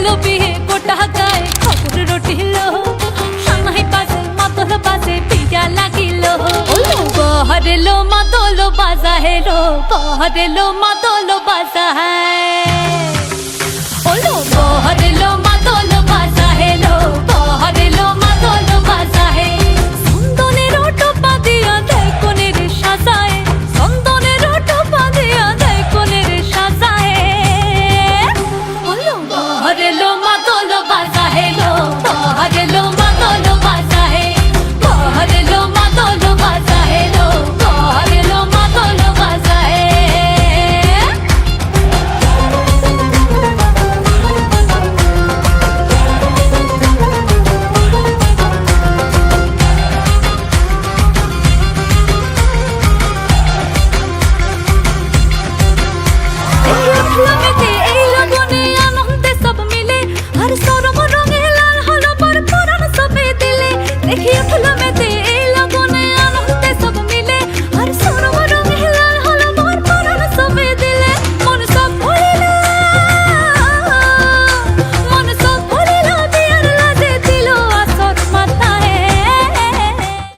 হলো বিয়ে গোটা গায়ে খবর রটিল সানাই বাজে মাদল বাজে পিয়া লাগিল বহরেলো মাদল বাজা হেলো বহরেলো মাদল বাজা হ্যাঁ বহরেলো